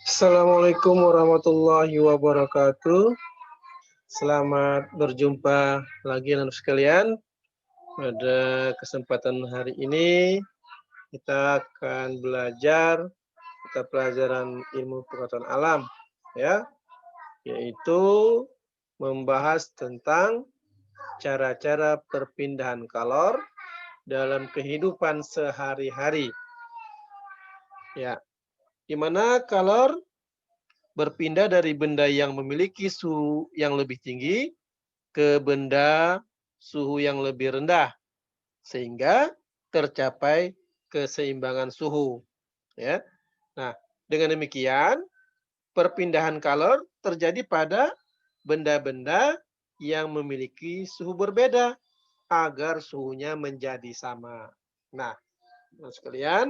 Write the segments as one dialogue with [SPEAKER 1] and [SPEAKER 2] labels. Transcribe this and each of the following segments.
[SPEAKER 1] Assalamualaikum warahmatullahi wabarakatuh. Selamat berjumpa lagi anak sekalian. Pada kesempatan hari ini kita akan belajar mata pelajaran ilmu pengetahuan alam ya, yaitu membahas tentang cara-cara perpindahan kalor dalam kehidupan sehari-hari. Ya, di mana kalor berpindah dari benda yang memiliki suhu yang lebih tinggi ke benda suhu yang lebih rendah sehingga tercapai keseimbangan suhu ya. Nah, dengan demikian perpindahan kalor terjadi pada benda-benda yang memiliki suhu berbeda agar suhunya menjadi sama. Nah, teman sekalian,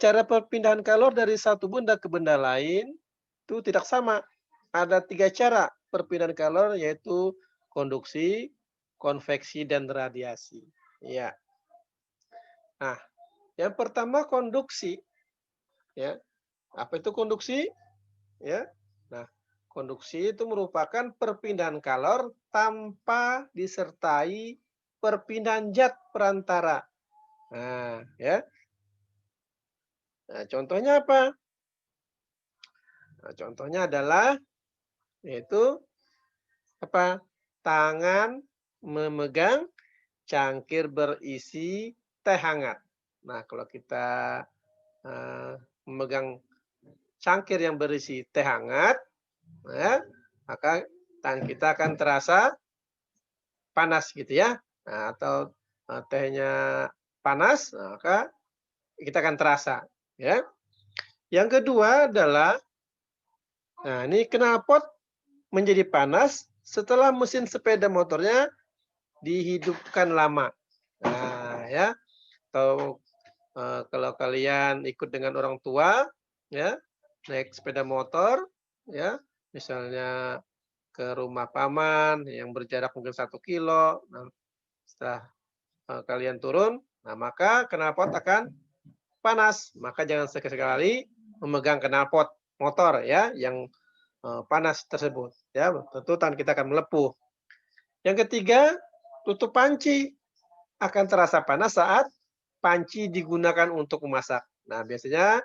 [SPEAKER 1] cara perpindahan kalor dari satu benda ke benda lain itu tidak sama. Ada 3 cara perpindahan kalor, yaitu konduksi, konveksi, dan radiasi. Ya. Nah, yang pertama konduksi. Ya. Apa itu konduksi? Ya. Nah, konduksi itu merupakan perpindahan kalor tanpa disertai perpindahan zat perantara. Nah, ya. Nah, contohnya apa? Nah, contohnya adalah yaitu apa? Tangan memegang cangkir berisi teh hangat. Nah, kalau kita memegang cangkir yang berisi teh hangat, ya, maka tangan kita akan terasa panas gitu ya. Nah, atau tehnya panas, maka kita akan terasa, ya. Yang kedua adalah, nah ini knalpot menjadi panas setelah mesin sepeda motornya dihidupkan lama. Nah, ya, atau kalau kalian ikut dengan orang tua, ya, naik sepeda motor, ya, misalnya ke rumah paman yang berjarak mungkin 1 kilo. Nah, setelah kalian turun, nah maka knalpot akan panas. Maka jangan sekali-kali memegang knalpot motor ya yang panas tersebut. Ya, tentu tangan kita akan melepuh. Yang ketiga, tutup panci akan terasa panas saat panci digunakan untuk memasak. Nah, biasanya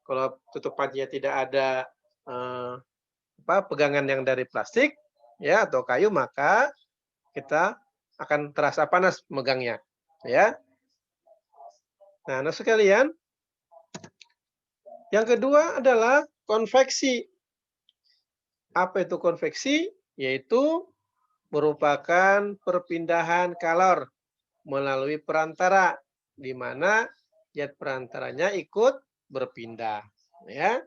[SPEAKER 1] kalau tutup pancinya tidak ada pegangan yang dari plastik ya atau kayu, maka kita akan terasa panas megangnya, ya. Nah, anak sekalian, yang kedua adalah konveksi. Apa itu konveksi? Yaitu merupakan perpindahan kalor melalui perantara, di mana zat perantaranya ikut berpindah, ya.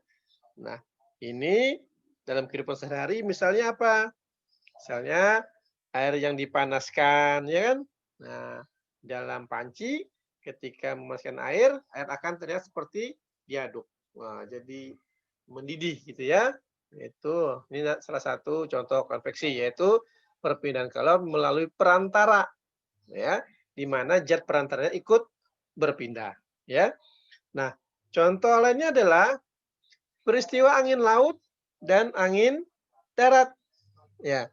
[SPEAKER 1] Nah, ini dalam kehidupan sehari-hari misalnya apa? Misalnya air yang dipanaskan, ya kan? Nah, dalam panci ketika memasukkan air, air akan terlihat seperti diaduk. Wah, jadi mendidih gitu ya. Itu ini salah satu contoh konveksi, yaitu perpindahan kalor melalui perantara, ya, di mana zat perantaranya ikut berpindah, ya. Nah, contoh lainnya adalah peristiwa angin laut dan angin darat. Ya,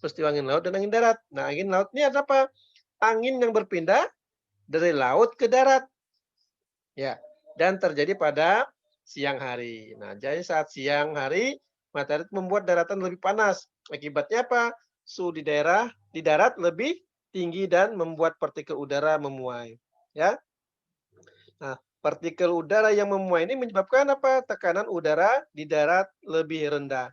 [SPEAKER 1] peristiwa angin laut dan angin darat. Nah, angin laut ini ada apa? Angin yang berpindah dari laut ke darat. Ya, dan terjadi pada siang hari. Nah, jadi saat siang hari matahari membuat daratan lebih panas. Akibatnya apa? Suhu di darat lebih tinggi dan membuat partikel udara memuai. Ya. Nah, partikel udara yang memuai ini menyebabkan apa? Tekanan udara di darat lebih rendah.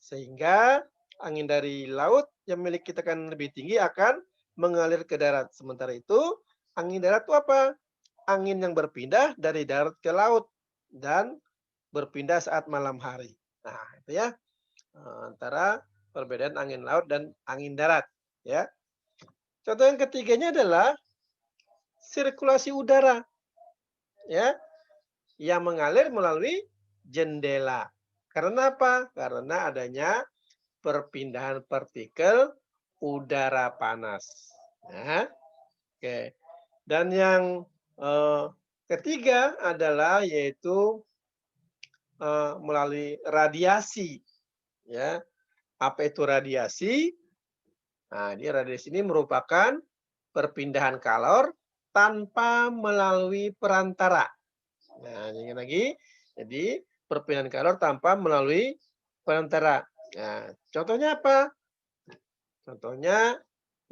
[SPEAKER 1] Sehingga angin dari laut yang memiliki tekanan lebih tinggi akan mengalir ke darat. Sementara itu, angin darat itu apa? Angin yang berpindah dari darat ke laut dan berpindah saat malam hari. Nah, itu ya, antara perbedaan angin laut dan angin darat, ya. Contoh yang ketiganya adalah sirkulasi udara, ya, yang mengalir melalui jendela. Karena apa? Karena adanya perpindahan partikel udara panas. Nah, oke. Dan yang ketiga adalah yaitu melalui radiasi, ya. Apa itu radiasi? Nah, ini radiasi ini merupakan perpindahan kalor tanpa melalui perantara. Nah, ini lagi. Jadi, perpindahan kalor tanpa melalui perantara. Nah, contohnya apa? Contohnya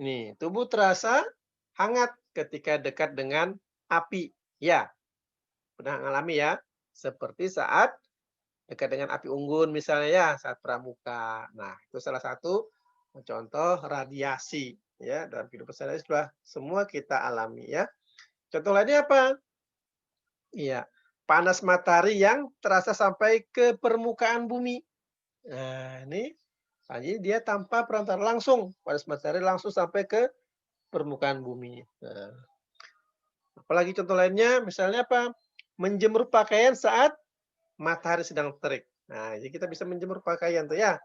[SPEAKER 1] ini, tubuh terasa hangat ketika dekat dengan api. Ya, pernah mengalami ya. Seperti saat dekat dengan api unggun misalnya ya, saat pramuka. Nah, itu salah satu contoh radiasi ya dalam kehidupan sehari-hari sudah semua kita alami ya. Contoh lainnya apa? Iya, panas matahari yang terasa sampai ke permukaan bumi. Nah, ini jadi dia tanpa perantara langsung, panas matahari langsung sampai ke permukaan bumi. Nah, apalagi contoh lainnya, misalnya apa? Menjemur pakaian saat matahari sedang terik. Nah, jadi kita bisa menjemur pakaian tuh ya.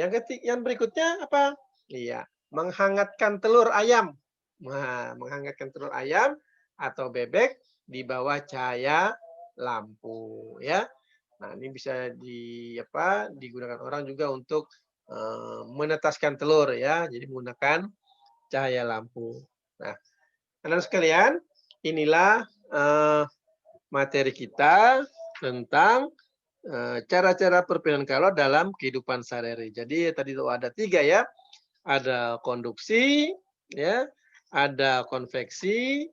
[SPEAKER 1] Yang berikutnya apa? Iya, menghangatkan telur ayam. Nah, menghangatkan telur ayam atau bebek di bawah cahaya lampu ya. Nah, ini bisa digunakan orang juga untuk menetaskan telur ya. Jadi menggunakan cahaya lampu. Nah, anak sekalian, inilah materi kita tentang cara-cara perpindahan kalor dalam kehidupan sehari-hari. Jadi tadi itu ada 3 ya, ada konduksi, ya, ada konveksi,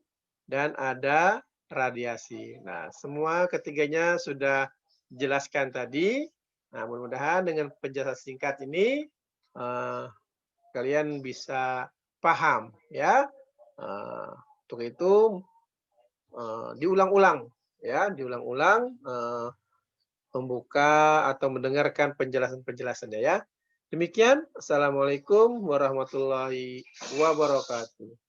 [SPEAKER 1] dan ada radiasi. Nah, semua ketiganya sudah dijelaskan tadi. Nah, mudah-mudahan dengan penjelasan singkat ini kalian bisa paham ya. Untuk itu diulang-ulang ya, diulang-ulang membuka atau mendengarkan penjelasan-penjelasannya ya. Demikian, Assalamualaikum warahmatullahi wabarakatuh.